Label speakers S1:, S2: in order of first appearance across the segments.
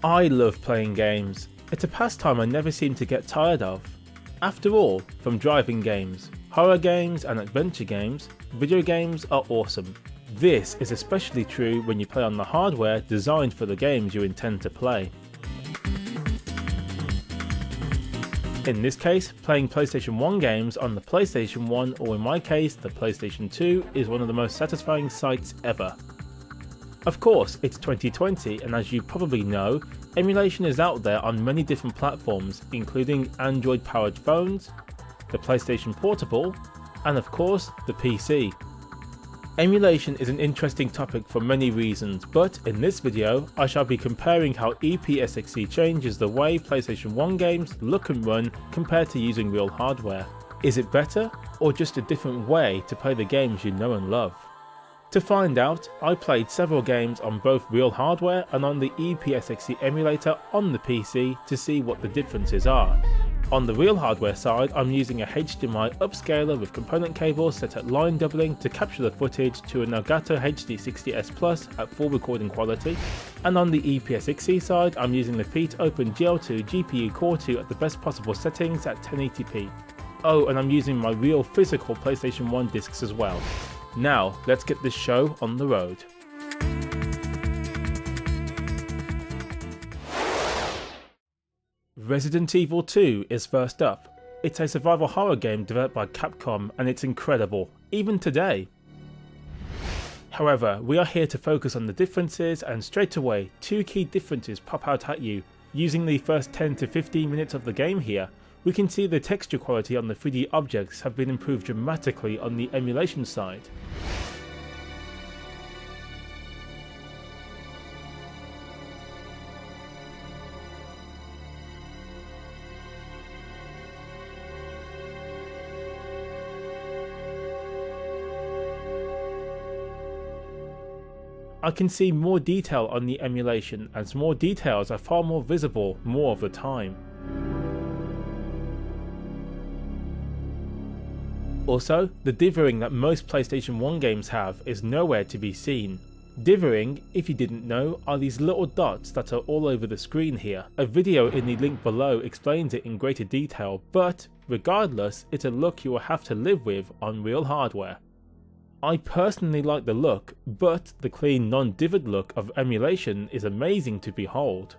S1: I love playing games. It's a pastime I never seem to get tired of. After all, from driving games, horror games and adventure games, video games are awesome. This is especially true when you play on the hardware designed for the games you intend to play. In this case, playing PlayStation 1 games on the PlayStation 1, or in my case the PlayStation 2, is one of the most satisfying sights ever. Of course, it's 2020, and as you probably know, emulation is out there on many different platforms, including Android-powered phones, the PlayStation Portable, and of course, the PC. Emulation is an interesting topic for many reasons, but in this video, I shall be comparing how ePSXe changes the way PlayStation 1 games look and run compared to using real hardware. Is it better, or just a different way to play the games you know and love? To find out, I played several games on both real hardware and on the ePSXe emulator on the PC to see what the differences are. On the real hardware side, I'm using a HDMI upscaler with component cables set at line doubling to capture the footage to an Elgato HD60 S Plus at full recording quality, and on the ePSXe side, I'm using the Open GL2 GPU Core 2 at the best possible settings at 1080p. Oh, and I'm using my real physical PlayStation 1 discs as well. Now, let's get this show on the road. Resident Evil 2 is first up. It's a survival horror game developed by Capcom and it's incredible, even today. However, we are here to focus on the differences, and straight away, two key differences pop out at you. Using the first 10 to 15 minutes of the game here, we can see the texture quality on the 3D objects have been improved dramatically on the emulation side. I can see more detail on the emulation, as more details are far more visible more of the time. Also, the dithering that most PlayStation 1 games have is nowhere to be seen. Dithering, if you didn't know, are these little dots that are all over the screen here. A video in the link below explains it in greater detail, but regardless, it's a look you will have to live with on real hardware. I personally like the look, but the clean non-dithered look of emulation is amazing to behold.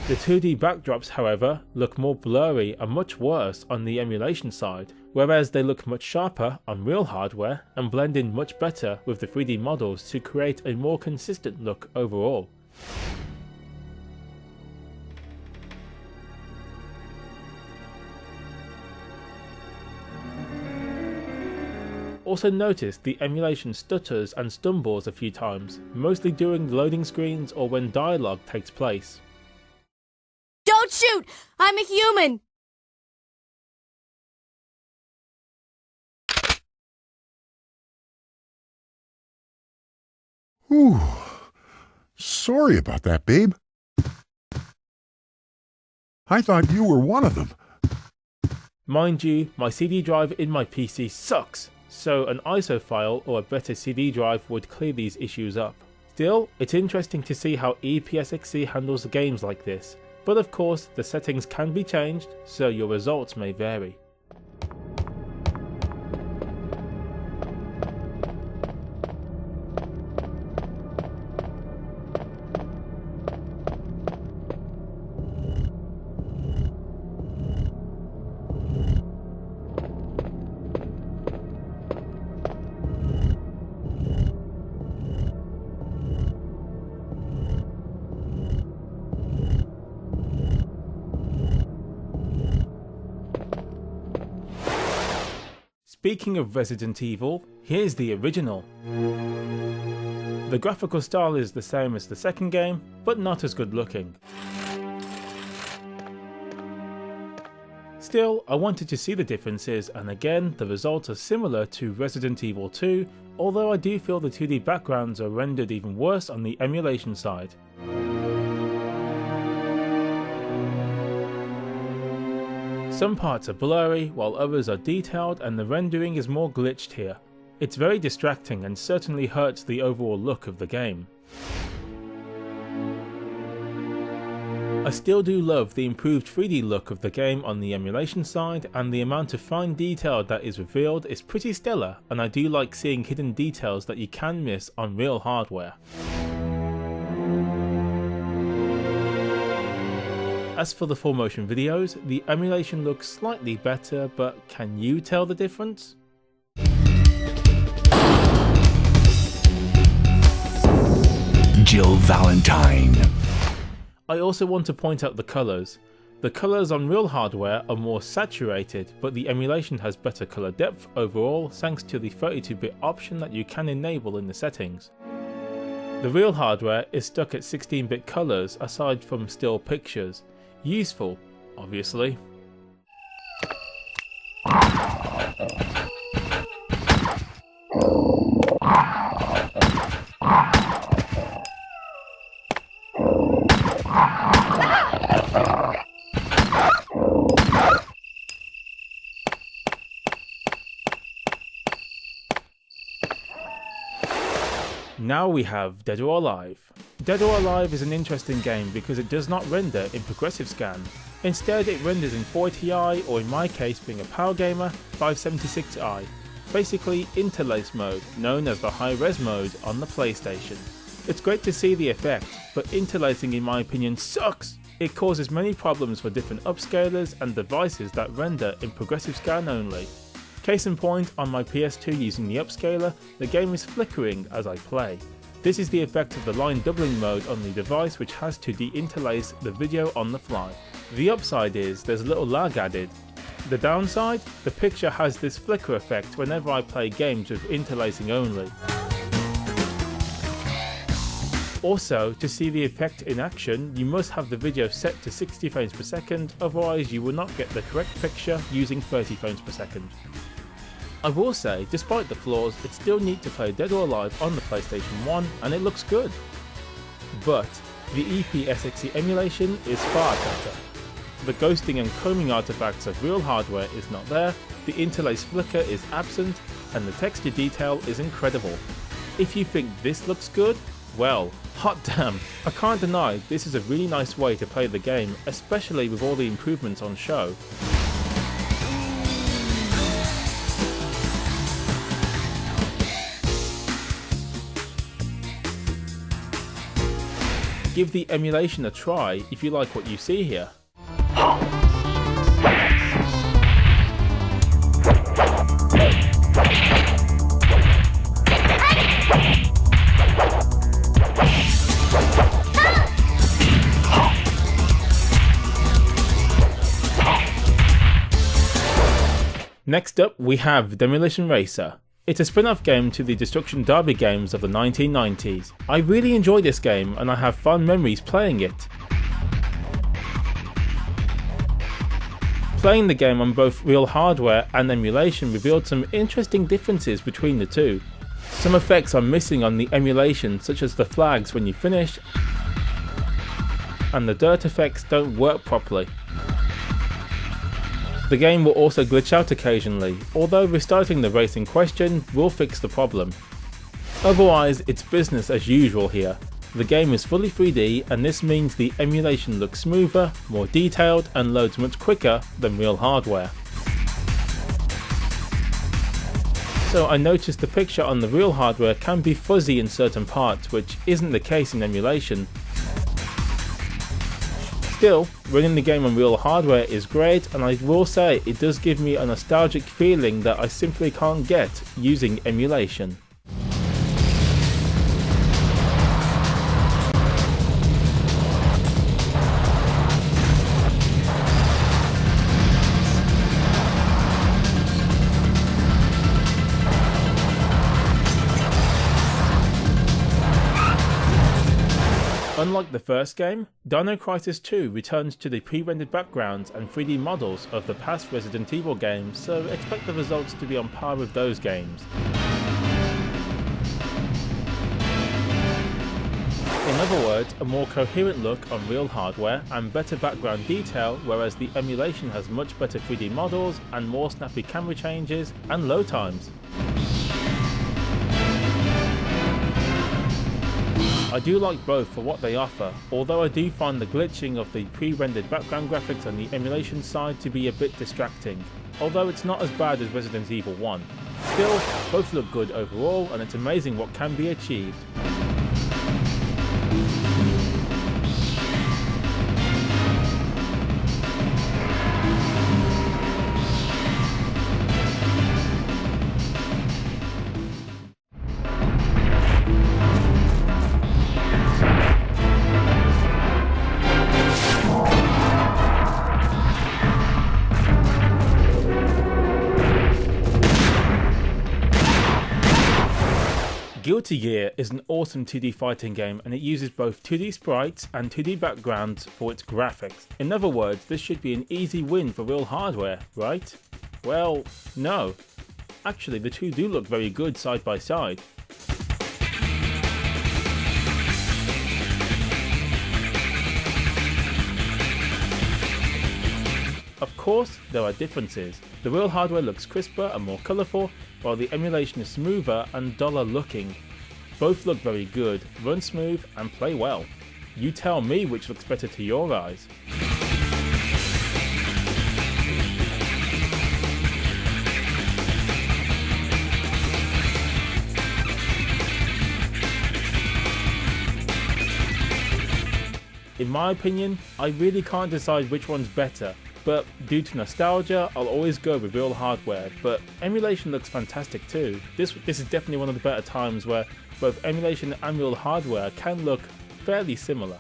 S1: The 2D backdrops, however, look more blurry and much worse on the emulation side, whereas they look much sharper on real hardware and blend in much better with the 3D models to create a more consistent look overall. Also notice the emulation stutters and stumbles a few times, mostly during loading screens or when dialogue takes place.
S2: Don't shoot! I'm a human!
S3: Ooh, sorry about that, babe. I thought you were one of them.
S1: Mind you, my CD drive in my PC sucks, so an ISO file or a better CD drive would clear these issues up. Still, it's interesting to see how ePSXe handles games like this, but of course the settings can be changed, so your results may vary. Speaking of Resident Evil, here's the original. The graphical style is the same as the second game, but not as good looking. Still, I wanted to see the differences, and again the results are similar to Resident Evil 2, although I do feel the 2D backgrounds are rendered even worse on the emulation side. Some parts are blurry, while others are detailed, and the rendering is more glitched here. It's very distracting and certainly hurts the overall look of the game. I still do love the improved 3D look of the game on the emulation side, and the amount of fine detail that is revealed is pretty stellar, and I do like seeing hidden details that you can miss on real hardware. As for the full motion videos, the emulation looks slightly better, but can you tell the difference?
S4: Jill Valentine.
S1: I also want to point out the colours. The colours on real hardware are more saturated, but the emulation has better colour depth overall thanks to the 32-bit option that you can enable in the settings. The real hardware is stuck at 16-bit colours aside from still pictures. Useful, obviously. Now we have Dead or Alive. Dead or Alive is an interesting game because it does not render in progressive scan. Instead it renders in 480i, or in my case being a power gamer, 576i. Basically interlace mode, known as the high res mode on the PlayStation. It's great to see the effect, but interlacing in my opinion sucks! It causes many problems for different upscalers and devices that render in progressive scan only. Case in point, on my PS2 using the upscaler, the game is flickering as I play. This is the effect of the line doubling mode on the device, which has to de-interlace the video on the fly. The upside is there's a little lag added. The downside? The picture has this flicker effect whenever I play games with interlacing only. Also, to see the effect in action, you must have the video set to 60 frames per second, otherwise you will not get the correct picture using 30 frames per second. I will say, despite the flaws, it's still neat to play Dead or Alive on the PlayStation 1 and it looks good. But the ePSXe emulation is far better. The ghosting and combing artifacts of real hardware is not there, the interlace flicker is absent, and the texture detail is incredible. If you think this looks good, well, hot damn, I can't deny this is a really nice way to play the game, especially with all the improvements on show. Give the emulation a try if you like what you see here. Next up we have Demolition Racer. It's a spin-off game to the Destruction Derby games of the 1990s. I really enjoy this game and I have fond memories playing it. Playing the game on both real hardware and emulation revealed some interesting differences between the two. Some effects are missing on the emulation, such as the flags when you finish, and the dirt effects don't work properly. The game will also glitch out occasionally, although restarting the race in question will fix the problem. Otherwise, it's business as usual here. The game is fully 3D and this means the emulation looks smoother, more detailed and loads much quicker than real hardware. So I noticed the picture on the real hardware can be fuzzy in certain parts, which isn't the case in emulation. Still, running the game on real hardware is great, and I will say it does give me a nostalgic feeling that I simply can't get using emulation. Unlike the first game, Dino Crisis 2 returns to the pre-rendered backgrounds and 3D models of the past Resident Evil games, so expect the results to be on par with those games. In other words, a more coherent look on real hardware and better background detail, whereas the emulation has much better 3D models and more snappy camera changes and load times. I do like both for what they offer, although I do find the glitching of the pre-rendered background graphics on the emulation side to be a bit distracting, although it's not as bad as Resident Evil 1. Still, both look good overall, and it's amazing what can be achieved. Guilty Gear is an awesome 2D fighting game, and it uses both 2D sprites and 2D backgrounds for its graphics. In other words, this should be an easy win for real hardware, right? Well, no. Actually, the two do look very good side by side. Of course, there are differences. The real hardware looks crisper and more colourful, while the emulation is smoother and duller looking. Both look very good, run smooth and play well. You tell me which looks better to your eyes. In my opinion, I really can't decide which one's better. But due to nostalgia, I'll always go with real hardware, but emulation looks fantastic too. This is definitely one of the better times where both emulation and real hardware can look fairly similar.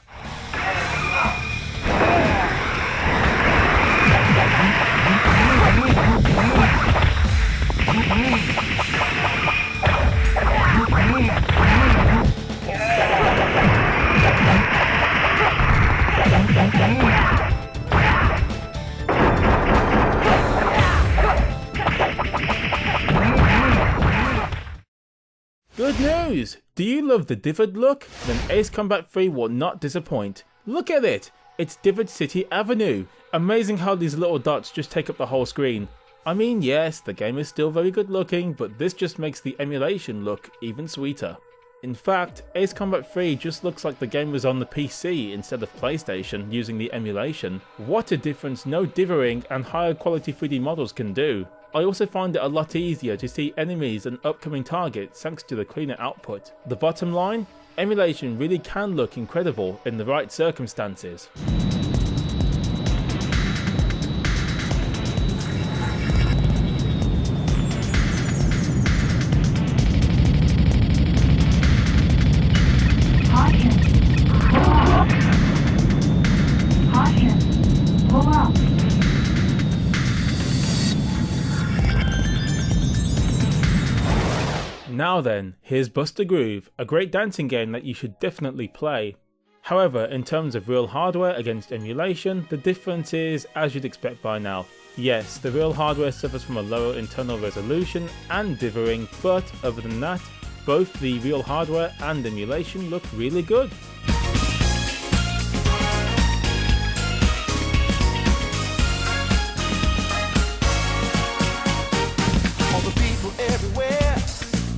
S1: Good news! Do you love the Divid look? Then Ace Combat 3 will not disappoint. Look at it! It's Divid City Avenue! Amazing how these little dots just take up the whole screen. I mean, yes, the game is still very good looking, but this just makes the emulation look even sweeter. In fact, Ace Combat 3 just looks like the game was on the PC instead of PlayStation using the emulation. What a difference no dithering and higher quality 3D models can do. I also find it a lot easier to see enemies and upcoming targets thanks to the cleaner output. The bottom line? Emulation really can look incredible in the right circumstances. Now then, here's Buster Groove, a great dancing game that you should definitely play. However, in terms of real hardware against emulation, the difference is as you'd expect by now. Yes, the real hardware suffers from a lower internal resolution and dithering, but other than that, both the real hardware and emulation look really good.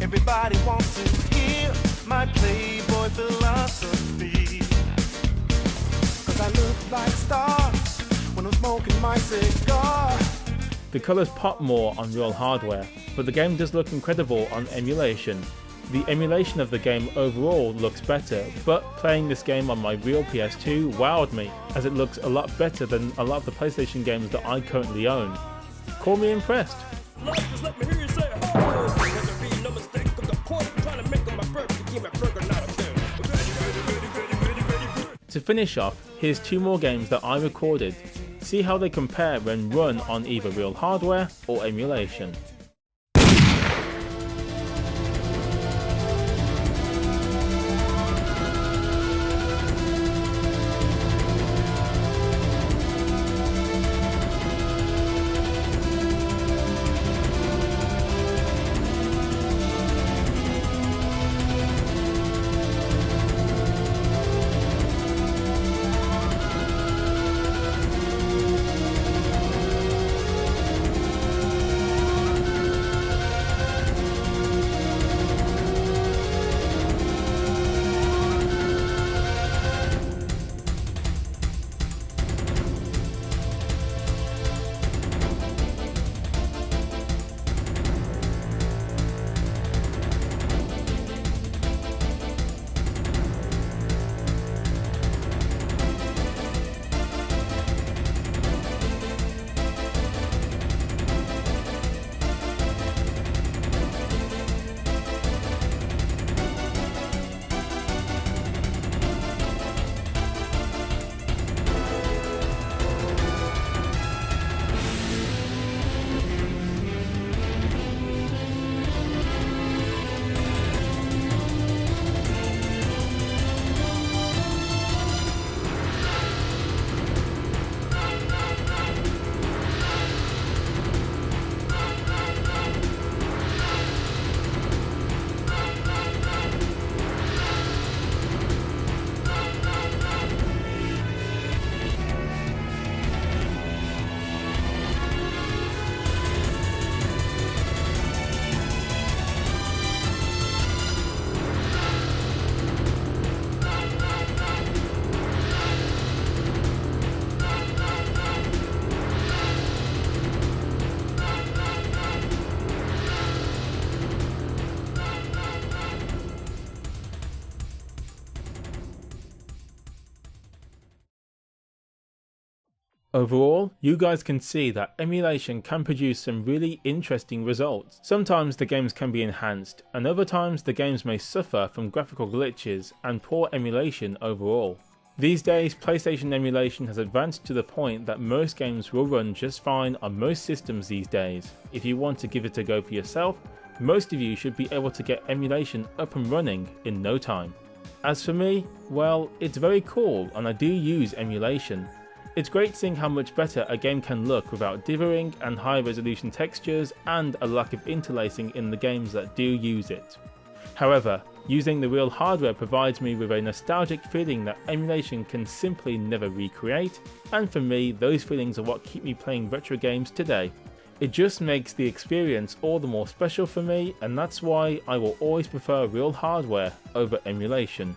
S5: Everybody wants to hear my Playboy philosophy, 'cause I look like a star when I'm smoking my cigar.
S1: The colours pop more on real hardware, but the game does look incredible on emulation. The emulation of the game overall looks better, but playing this game on my real PS2 wowed me, as it looks a lot better than a lot of the PlayStation games that I currently own. Call me impressed. To finish off, here's two more games that I recorded. See how they compare when run on either real hardware or emulation. Overall, you guys can see that emulation can produce some really interesting results. Sometimes the games can be enhanced, and other times the games may suffer from graphical glitches and poor emulation overall. These days, PlayStation emulation has advanced to the point that most games will run just fine on most systems these days. If you want to give it a go for yourself, most of you should be able to get emulation up and running in no time. As for me, well, it's very cool and I do use emulation. It's great seeing how much better a game can look without dithering and high resolution textures and a lack of interlacing in the games that do use it. However, using the real hardware provides me with a nostalgic feeling that emulation can simply never recreate, and for me those feelings are what keep me playing retro games today. It just makes the experience all the more special for me, and that's why I will always prefer real hardware over emulation.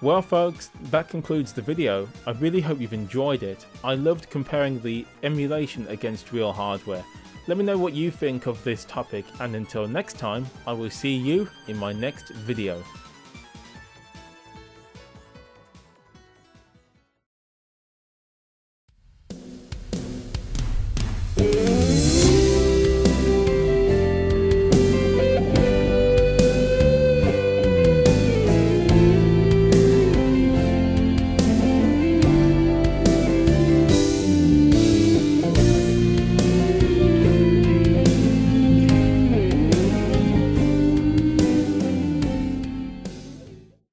S1: Well folks, that concludes the video. I really hope you've enjoyed it. I loved comparing the emulation against real hardware. Let me know what you think of this topic, and until next time, I will see you in my next video.